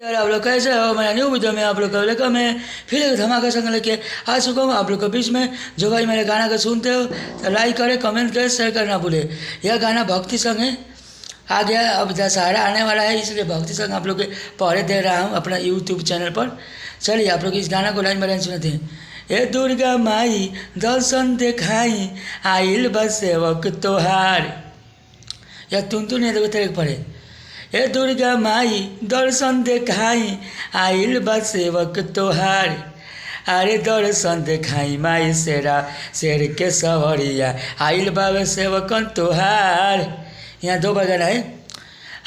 यार आप लोग कैसे हो। मैं न्यू वीडियो में आप लोग का वेलकम है। फिर एक धमाका संग लेके आ चुका हूँ आप लोग के बीच में। जो भाई मेरे गाना को सुनते हो तो लाइक करें, कमेंट करें, शेयर करना भूले। यह गाना भक्ति संग है। आ गया, अब दशहरा आने वाला है, इसलिए भक्ति संग आप लोग के पहरे दे रहा हूँ अपना यूट्यूब चैनल पर। चलिए आप लोग इस गाना को लाइन बाय लाइन सुनते हैं। ए दुर्गा माई दर्शन देखाई आइल बस सेवक तोहार। या तुम नहीं देखो तेरे पढ़े। ए दुर्गा माई दर्शन देखाई आइल बा सेवक तोहार। अरे दर्शन देखाई माई शेर के सवरिया आइल बाबे सेवकन तोहार। यहाँ दो बगल है।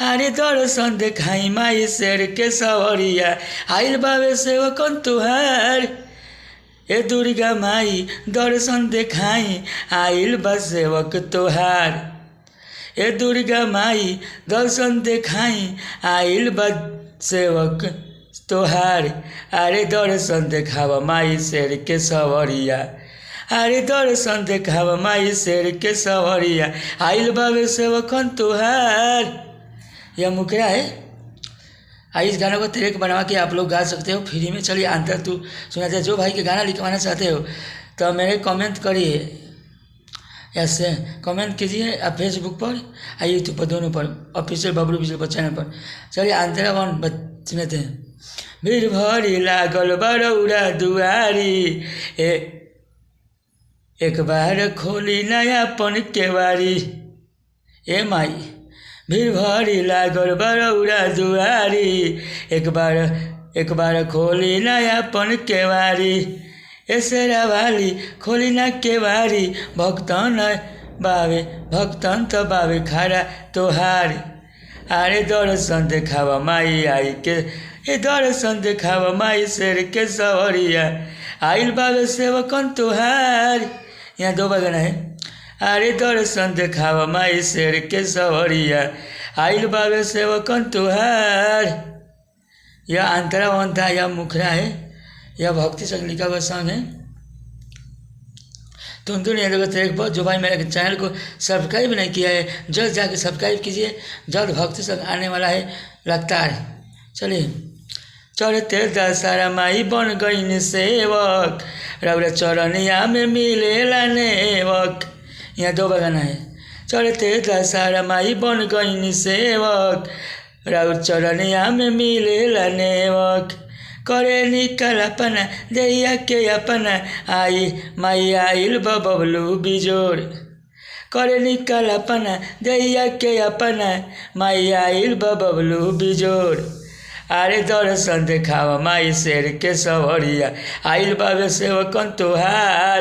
अरे दर्शन देखाई माई शेर के सवरिया आइल बाबे सेवकन तोहार। ए दुर्गा माई दर्शन देखाई आइल बा सेवक तोहार। ए दुर्गा माई दर्शन देखाई आइल बा सेवक तोहार। अरे दर्शन देखावा माई शेर के सवरिया। अरे दर्शन देखावा माई शेर के सवरिया आइल बाबे सेवकन तोहार। यह मुखड़ा है। इस गाना को ट्रैक बनवा के आप लोग गा सकते हो फ्री में। चलिए अंतर तू सुनाते हैं। जो भाई के गाना लिखवाना चाहते हो तो मेरे कमेंट करिए, ऐसे कमेंट कीजिए आप फेसबुक पर और यूट्यूब पर, दोनों पर, ऑफिशियल बबलू बिजली पर चैनल पर। चलिए अंतरा वन सुनते हैं। भीड़ भरी लागल बरौरा दुआरी एक बार खोली नयापन केवारी। ए माई भीड़ भरी लागल बरौरा दुआरी एक बार खोली नयापन केवारी। एसेरा वाली खोली ना केवारी भक्तन तो बावे खारा तोहार। अरे दर्शन देखावा माई आई के ए दर्शन देखावा माई शेर के सवरिया आइल बाबे सेवकन तोहार। यहाँ दो बगन है। अरे दर्शन देखावा माई शेर के सवरिया आइल बाबे सेवकन तोहार। यह अंतरा वन था, यह मुखरा है, यह भक्ति संग लिखा हुआ सॉन्ग है। तुम नहीं देखो ट्रैक पर। जो भाई मेरे चैनल को सब्सक्राइब नहीं किया है जल्द जाके सब्सक्राइब कीजिए। जल्द भक्ति संग आने वाला है लगातार। चलिए। चढ़ते दशहरा माई बन गई सेवक रौरा चरनिया में मिलेला नेवक। यहाँ दो बगाना है। चढ़ते दशहरा माई बन गई सेवक रौरा चरनिया में मिलेला नेवक। करे निकल अपना दैया के अपना आई माई आइल बबलू बिजोड़। करे निकल अपना दैया के अपना माई आइल बबलू बिजोड़। अरे दर्शन देखावा माई शेर के सवरिया आइल बाबे सेवकन तोहार।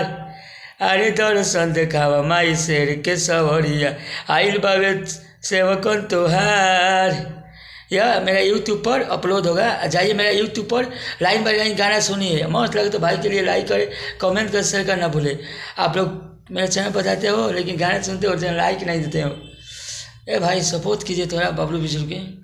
अरे दर्शन देखावा माई शेर के सवरिया आइल बाबे सेवकन तोहार। यह मेरा यूट्यूब पर अपलोड होगा। जाइए मेरा यूट्यूब पर लाइन बाय लाइन गाना सुनिए। मस्त लगे तो भाई के लिए लाइक करें, कमेंट कर, शेयर करना भूले। आप लोग मेरे चैनल पर जाते हो लेकिन गाना सुनते हो, लाइक नहीं देते हो। ए भाई सपोर्ट कीजिए थोड़ा बबलू बिजली के।